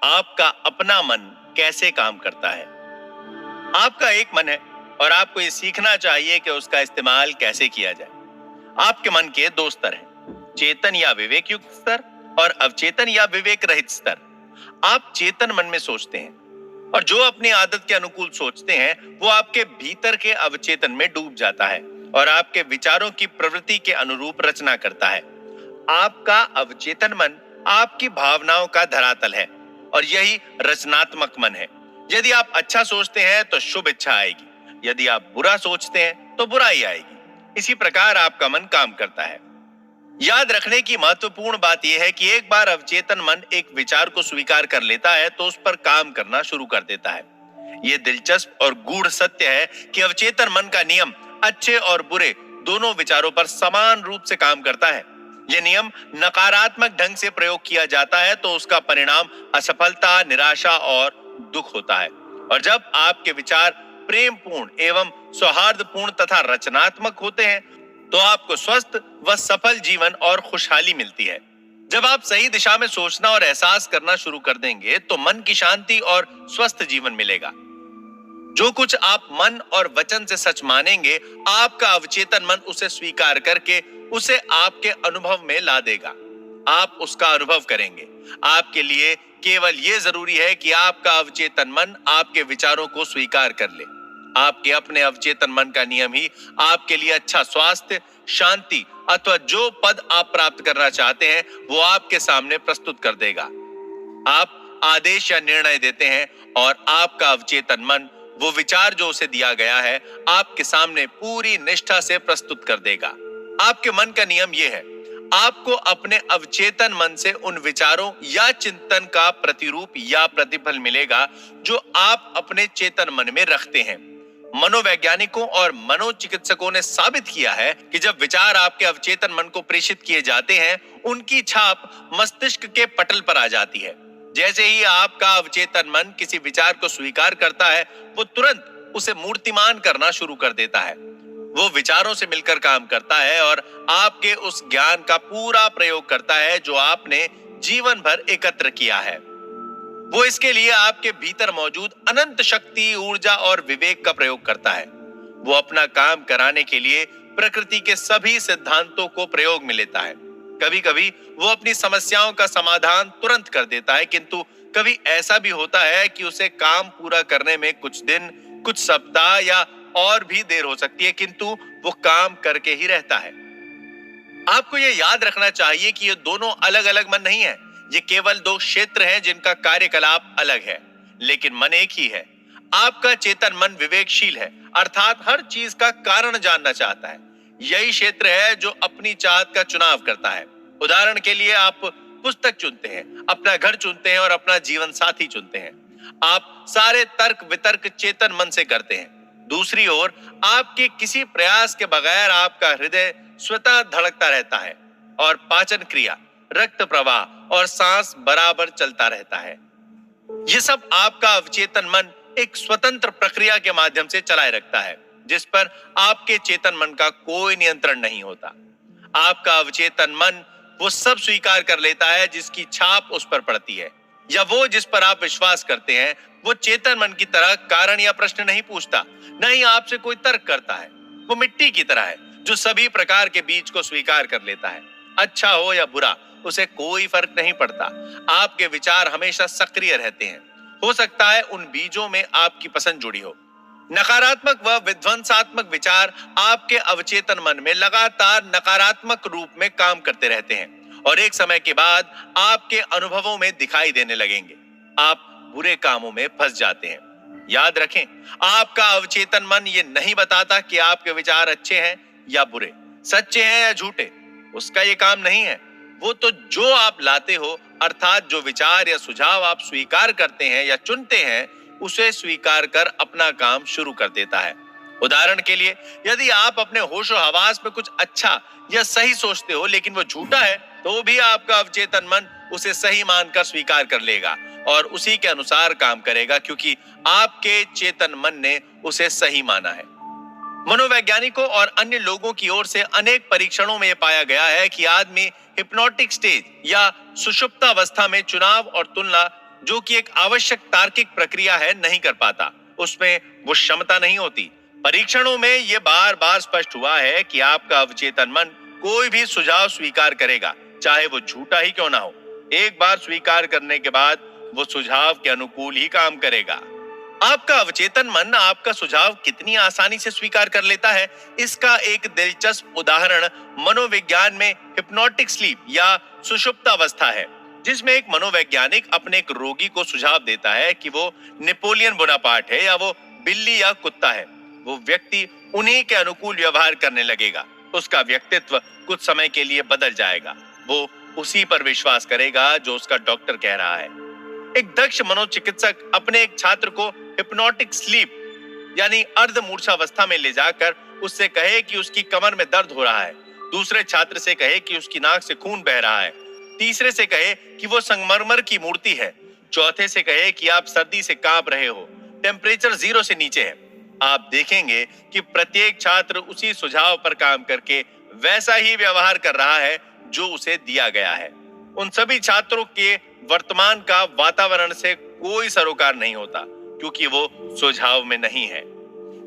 आपका अपना मन कैसे काम करता है। आपका एक मन है और आपको ये सीखना चाहिए कि उसका इस्तेमाल कैसे किया जाए। आपके मन के दो स्तर हैं, चेतन या विवेक युक्त स्तर और अवचेतन या विवेक रहित स्तर। आप चेतन मन में सोचते हैं और जो अपनी आदत के अनुकूल सोचते हैं वो आपके भीतर के अवचेतन में डूब जाता है और आपके विचारों की प्रवृत्ति के अनुरूप रचना करता है। आपका अवचेतन मन आपकी भावनाओं का धरातल है और यही रचनात्मक मन है। यदि आप अच्छा सोचते हैं तो शुभ इच्छा आएगी, यदि आप बुरा सोचते हैं तो बुराई आएगी। इसी प्रकार आपका मन काम करता है। याद रखने की महत्वपूर्ण बात यह है कि एक बार अवचेतन मन एक विचार को स्वीकार कर लेता है तो उस पर काम करना शुरू कर देता है। यह दिलचस्प और गूढ़ सत्य है कि अवचेतन मन का नियम अच्छे और बुरे दोनों विचारों पर समान रूप से काम करता है। यह नियम नकारात्मक ढंग से प्रयोग किया जाता है तो उसका परिणाम असफलता, निराशा और दुख होता है। और जब आपके विचार प्रेमपूर्ण एवं सौहार्दपूर्ण तथा रचनात्मक होते हैं तो आपको स्वस्थ व सफल जीवन और खुशहाली मिलती है। जब आप सही दिशा में सोचना और एहसास करना शुरू कर देंगे तो मन की शांति और स्वस्थ जीवन मिलेगा। जो कुछ आप मन और वचन से सच मानेंगे, आपका अवचेतन मन उसे स्वीकार करके उसे आपके अनुभव में ला देगा। आप उसका अनुभव करेंगे। आपके लिए केवल यह जरूरी है कि आपका अवचेतन मन आपके विचारों को स्वीकार कर ले। आपके अपने अवचेतन मन का नियम ही आपके लिए अच्छा स्वास्थ्य, शांति अथवा जो पद आप प्राप्त करना चाहते हैं वो आपके सामने प्रस्तुत कर देगा। आप आदेश या निर्णय देते हैं और आपका अवचेतन मन वो विचार जो उसे दिया गया है आपके सामने पूरी निष्ठा से प्रस्तुत कर देगा। आपके मन का नियम यह है, आपको अपने अवचेतन मन से उन विचारों या चिंतन का प्रतिरूप या प्रतिफल मिलेगा जो आप अपने चेतन मन में रखते हैं। मनोवैज्ञानिकों और मनोचिकित्सकों ने साबित किया है कि जब विचार आपके अवचेतन मन को प्रेषित किए जाते हैं, उनकी छाप मस्तिष्क के पटल पर आ जाती है। जैसे ही आपका अवचेतन मन किसी विचार को स्वीकार करता है, वो तुरंत उसे मूर्तिमान करना शुरू कर देता है। वो विचारों से मिलकर काम करता है और आपके उस ज्ञान का पूरा प्रयोग करता है जो आपने जीवन भर एकत्र किया है। वो इसके लिए आपके भीतर मौजूद अनंत शक्ति, ऊर्जा और विवेक का प्रयोग करता है। वो अपना काम कराने के लिए प्रकृति के सभी सिद्धांतों को प्रयोग में लेता है। कभी कभी वो अपनी समस्याओं का समाधान तुरंत कर देता है, किंतु कभी ऐसा भी होता है कि उसे काम पूरा करने में कुछ दिन, कुछ सप्ताह या और भी देर हो सकती है, किंतु वो काम करके ही रहता है। आपको ये याद रखना चाहिए कि ये दोनों अलग अलग मन नहीं है। ये केवल दो क्षेत्र हैं जिनका कार्यकलाप अलग है, लेकिन मन एक ही है। आपका चेतन मन विवेकशील है, अर्थात हर चीज का कारण जानना चाहता है। यही क्षेत्र है जो अपनी चाहत का चुनाव करता है। उदाहरण के लिए आप पुस्तक चुनते हैं, अपना घर चुनते हैं और अपना जीवन साथी चुनते हैं। आप सारे तर्क वितर्क चेतन मन से करते हैं। दूसरी ओर आपके किसी प्रयास के बगैर आपका हृदय स्वतः धड़कता रहता है और पाचन क्रिया, रक्त प्रवाह और सांस बराबर चलता रहता है। ये सब आपका अवचेतन मन एक स्वतंत्र प्रक्रिया के माध्यम से चलाए रखता है, जिस पर आपके चेतन मन का कोई नियंत्रण नहीं होता। आपका अवचेतन मन वो सब स्वीकार कर लेता है जिसकी छाप उस पर पड़ती है, या वो जिस पर आप विश्वास करते हैं। वो चेतन मन की तरह कारण या प्रश्न नहीं पूछता, न ही आपसे कोई तर्क करता है। वो मिट्टी की तरह है जो सभी प्रकार के बीज को स्वीकार कर लेता है। अच्छा हो या बुरा, उसे कोई फर्क नहीं पड़ता। आपके विचार हमेशा सक्रिय रहते हैं। हो सकता है उन बीजों में आपकी पसंद जुड़ी हो। नकारात्मक व विध्वंसात्मक विचार आपके अवचेतन मन में लगातार नकारात्मक रूप में काम करते रहते हैं और एक समय के बाद आपके अनुभवों में दिखाई देने लगेंगे। आप बुरे कामों में फंस जाते हैं। याद रखें, आपका अवचेतन मन ये नहीं बताता कि आपके विचार अच्छे हैं या बुरे, सच्चे हैं या झूठे। उसका ये काम नहीं है। वो तो जो आप लाते हो, अर्थात जो विचार या सुझाव आप स्वीकार करते हैं या चुनते हैं, उसे स्वीकार कर अपना काम शुरू कर देता है। उदाहरण के लिए, यदि आप अपने होशो हवास में कुछ अच्छा या सही सोचते हो लेकिन वो झूठा है, तो भी आपका अवचेतन मन उसे सही मानकर स्वीकार कर लेगा और उसी के अनुसार काम करेगा, क्योंकि आपके चेतन मन ने उसे सही माना है। मनोवैज्ञानिकों और अन्य लोगों की ओर से अनेक परीक्षणों में यह पाया गया है कि आदमी हिप्नोटिक स्टेज या सुषुप्त अवस्था में चुनाव और तुलना जो कि एक आवश्यक तार्किक प्रक्रिया है, नहीं कर पाता। उसमें वो क्षमता नहीं होती। परीक्षणों में यह बार बार स्पष्ट हुआ है कि आपका अवचेतन मन कोई भी सुझाव स्वीकार करेगा, चाहे वो झूठा ही क्यों ना हो। एक बार स्वीकार करने के बाद वो सुझाव के अनुकूल ही काम करेगा। आपका अवचेतन मन आपका सुझाव कितनी आसानी से स्वीकार कर लेता है, इसका एक दिलचस्प उदाहरण मनोविज्ञान में हिप्नोटिक स्लीप या सुषुप्त अवस्था है, जिसमें एक मनोवैज्ञानिक अपने एक रोगी को सुझाव देता है कि वो नेपोलियन बोनापार्ट है या वो बिल्ली या कुत्ता है। वो व्यक्ति उन्हीं के अनुकूल व्यवहार करने लगेगा। उसका व्यक्तित्व कुछ समय के लिए बदल जाएगा। वो उसी पर विश्वास करेगा जो उसका डॉक्टर कह रहा है। एक दक्ष मनोचिकित्सक अपने एक छात्र को हिप्नोटिक स्लीप यानी अर्ध मूर्छावस्था में ले जाकर उससे कहे कि उसकी कमर में दर्द हो रहा है, दूसरे छात्र से कहे कि उसकी नाक से खून बह रहा है, तीसरे से कहे कि वो संगमरमर की मूर्ति है, चौथे से कहे कि आप सर्दी से कांप रहे हो, टेम्परेचर 0 से नीचे है। आप देखेंगे कि प्रत्येक छात्र उसी सुझाव पर काम करके वैसा ही व्यवहार कर रहा है जो उसे दिया गया है। उन सभी छात्रों के वर्तमान का वातावरण से कोई सरोकार नहीं होता, क्योंकि वो सुझाव में नहीं है।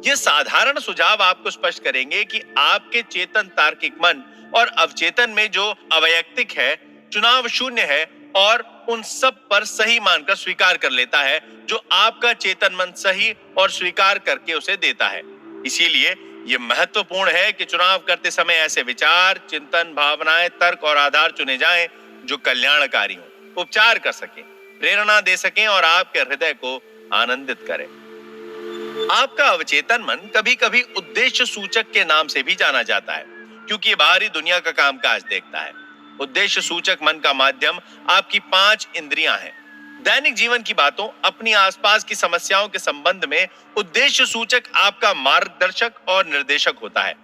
ये साधारण सुझाव आपको स्पष्ट करेंगे कि आपके चेतन तार्किक मन और अवचेतन में जो अवैयक्तिक है, चुनाव शून्य है और उन सब पर सही मानकर स्वीकार कर लेता है जो आपका चेतन मन सही और स्वीकार करके उसे देता है। इसीलिए यह महत्वपूर्ण है कि चुनाव करते समय ऐसे विचार, चिंतन, भावनाएं, तर्क और आधार चुने जाएं जो कल्याणकारी हों, उपचार कर सकें, प्रेरणा दे सकें और आपके हृदय को आनंदित करें। आपका अवचेतन मन कभी कभी उद्देश्य सूचक के नाम से भी जाना जाता है, क्योंकि ये बाहरी दुनिया का कामकाज देखता है। उद्देश्य सूचक मन का माध्यम आपकी 5 इंद्रियां हैं। दैनिक जीवन की बातों, अपनी आसपास की समस्याओं के संबंध में उद्देश्य सूचक आपका मार्गदर्शक और निर्देशक होता है।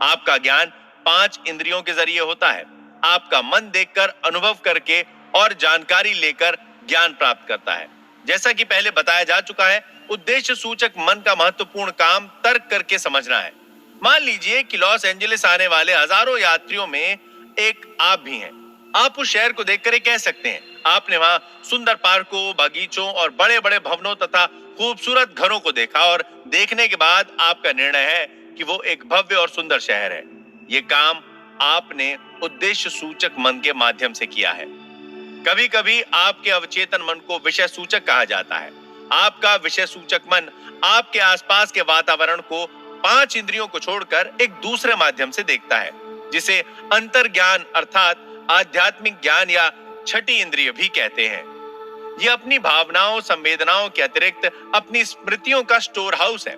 आपका ज्ञान 5 इंद्रियों के जरिए होता है। आपका मन देखकर, अनुभव करके और जानकारी लेकर ज्ञान प्राप्त करता है। जैसा कि पहले बताया जा चुका है, उद्देश्य सूचक मन का महत्वपूर्ण काम तर्क करके समझना है। मान लीजिए कि लॉस एंजलिस आने वाले हजारों यात्रियों में एक आप भी हैं। आप उस शहर को देखकर ये कह सकते हैं, आपने वहां सुंदर पार्कों, बगीचों और बड़े बड़े भवनों तथा खूबसूरत घरों को देखा और देखने के बाद आपका निर्णय है कि वो एक भव्य और सुंदर शहर है। ये काम आपने उद्देश्य सूचक मन के माध्यम से किया है। कभी कभी आपके अवचेतन मन को विषय सूचक कहा जाता है। आपका विषय सूचक मन आपके आसपास के वातावरण को 5 इंद्रियों को छोड़कर एक दूसरे माध्यम से देखता है, जिसे अंतर्ज्ञान अर्थात आध्यात्मिक ज्ञान या छठी इंद्रिय भी कहते हैं। यह अपनी भावनाओं, संवेदनाओं के अतिरिक्त अपनी स्मृतियों का स्टोर हाउस है।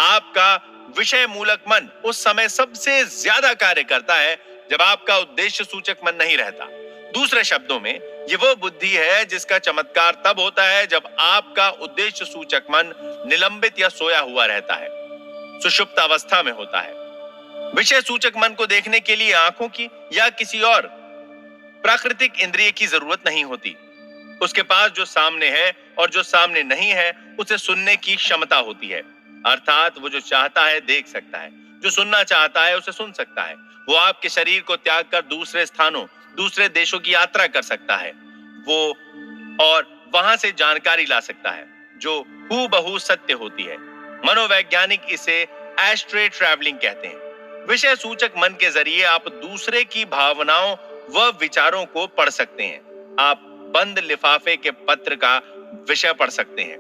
आपका विषय मूलक मन उस समय सबसे ज्यादा कार्य करता है जब आपका उद्देश्य सूचक मन नहीं रहता। दूसरे शब्दों में, ये वो बुद्धि है जिसका चमत्कार तब होता है जब आपका उद्देश्य सूचक मन निलंबित या सोया हुआ रहता है, सुषुप्त अवस्था में होता है। विषय सूचक मन को देखने के लिए आंखों की या किसी और प्राकृतिक इंद्रिय की जरूरत नहीं होती। उसके पास जो सामने है और जो सामने नहीं है, उसे सुनने की क्षमता होती है। अर्थात वो जो चाहता है देख सकता है, जो सुनना चाहता है उसे सुन सकता है। वो आपके शरीर को त्याग कर दूसरे स्थानों, दूसरे देशों की यात्रा कर सकता है वो और वहां से जानकारी ला सकता है जो हूबहू सत्य होती है। मनोवैज्ञानिक इसे एस्ट्रे ट्रैवलिंग कहते हैं। विषय सूचक मन के जरिए आप दूसरे की भावनाओं व विचारों को पढ़ सकते हैं। आप बंद लिफाफे के पत्र का विषय पढ़ सकते हैं,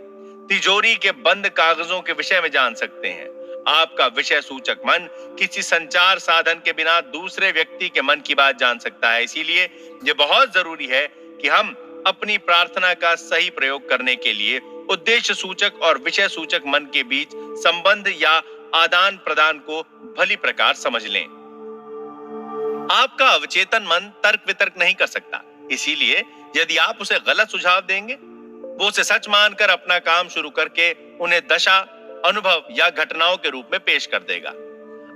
तिजोरी के बंद कागजों के विषय में जान सकते हैं। आपका विषय सूचक मन किसी संचार साधन के बिना दूसरे व्यक्ति के मन की बात जान सकता है। इसीलिए यह बहुत जरूरी है कि हम अपनी प्रार्थना का सही प्रयोग करने के लिए उद्देश्य सूचक और विषय सूचक मन के बीच संबंध या आदान प्रदान को भली प्रकार समझ लें। आपका अवचेतन मन तर्क वितर्क नहीं कर सकता, इसीलिए यदि आप उसे गलत सुझाव देंगे, वो उसे सच मानकर अपना काम शुरू करके उन्हें दशा, अनुभव या घटनाओं के रूप में पेश कर देगा।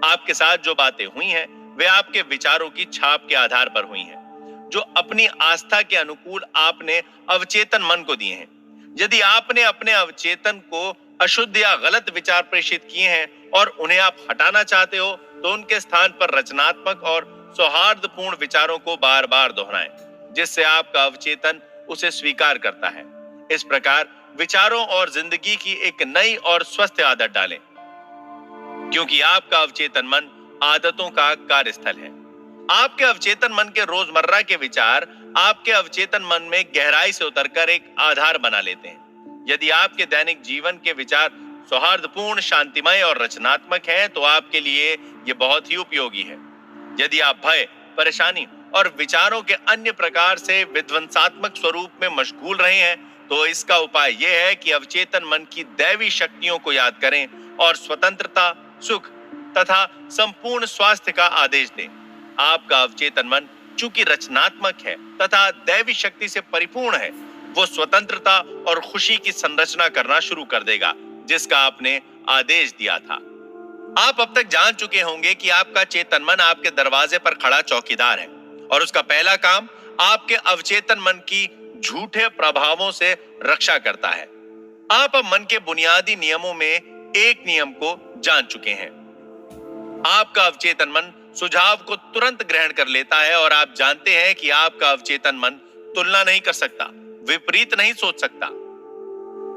आपके साथ जो बातें हुई हैं, वे आपके विचारों की छाप के आधार पर हुई हैं, जो अपनी आस्था के अनुकूल आपने अवचेतन मन को दिए हैं। यदि आपने अपने अवचेतन को अशुद्ध या गलत विचार प्रेषित किए हैं और उन्हें आप हटाना चाहते हो, तो उनके स्थान पर रचनात्मक और सौहार्दपूर्ण विचारों को बार बार दोहराएं, जिससे आपका अवचेतन उसे स्वीकार करता है। इस प्रकार विचारों और जिंदगी की एक नई और स्वस्थ आदत डालें, क्योंकि आपका अवचेतन मन आदतों का कार्यस्थल है। आपके अवचेतन मन के रोजमर्रा के विचार आपके अवचेतन मन में गहराई से उतरकर एक आधार बना लेते हैं। यदि आपके दैनिक जीवन के विचार सौहार्दपूर्ण, शांतिमय और रचनात्मक हैं, तो आपके लिए यह बहुत ही उपयोगी है। यदि आप भय, परेशानी और विचारों के अन्य प्रकार से विध्वंसात्मक स्वरूप में मशगूल रहे हैं, तो इसका उपाय यह है कि अवचेतन मन की दैवी शक्तियों को याद करें और स्वतंत्रता, सुख तथा संपूर्ण स्वास्थ्य का आदेश दें। आपका अवचेतन मन चूंकि रचनात्मक है तथा दैवी शक्ति से परिपूर्ण है, वो स्वतंत्रता और खुशी की संरचना करना शुरू कर देगा, जिसका आपने आदेश दिया था। आप अब तक जान चुके होंगे कि आपका चेतन मन आपके दरवाजे पर खड़ा चौकीदार है और उसका पहला काम आपके अवचेतन मन की झूठे प्रभावों से रक्षा करता है। आप अब मन के बुनियादी नियमों में एक नियम को जान चुके हैं। आपका अवचेतन मन सुझाव को तुरंत ग्रहण कर लेता है और आप जानते हैं कि आपका अवचेतन मन तुलना नहीं कर सकता, विपरीत नहीं सोच सकता।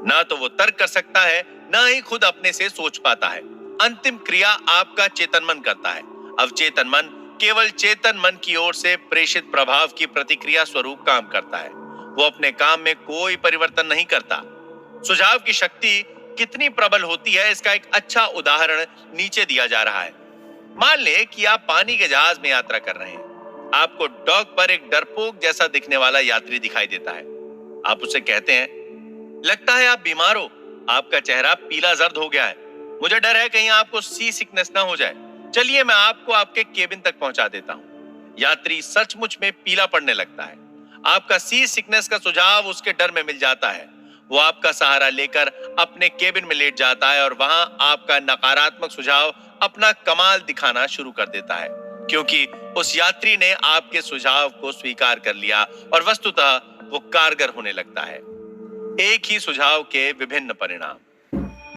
ना तो वो तर्क कर सकता है, ना ही खुद अपने से सोच पाता है। अंतिम क्रिया आपका चेतन मन करता है। अवचेतन मन केवल चेतन मन की ओर से प्रेषित प्रभाव की प्रतिक्रिया स्वरूप काम करता है। वो अपने काम में कोई परिवर्तन नहीं करता। सुझाव की शक्ति कितनी प्रबल होती है, इसका एक अच्छा उदाहरण नीचे दिया जा रहा है। मान ले कि आप पानी के जहाज में यात्रा कर रहे हैं। आपको डॉक पर एक डरपोक जैसा दिखने वाला यात्री दिखाई देता है। आप उससे कहते हैं, लगता है आप बीमार हो, आपका चेहरा पीला जर्द हो गया है, मुझे डर है कहीं आपको सी सिकनेस ना हो जाए, चलिए मैं आपको आपके केबिन तक पहुंचा देता हूं। यात्री सचमुच में पीला पड़ने लगता है। आपका सी सिकनेस का सुझाव उसके डर में मिल जाता है। वो आपका सहारा लेकर अपने केबिन में लेट जाता है और वहां आपका नकारात्मक सुझाव अपना कमाल दिखाना शुरू कर देता है, क्योंकि उस यात्री ने आपके सुझाव को स्वीकार कर लिया और वस्तुतः वो कारगर होने लगता है। एक ही सुझाव के विभिन्न परिणाम।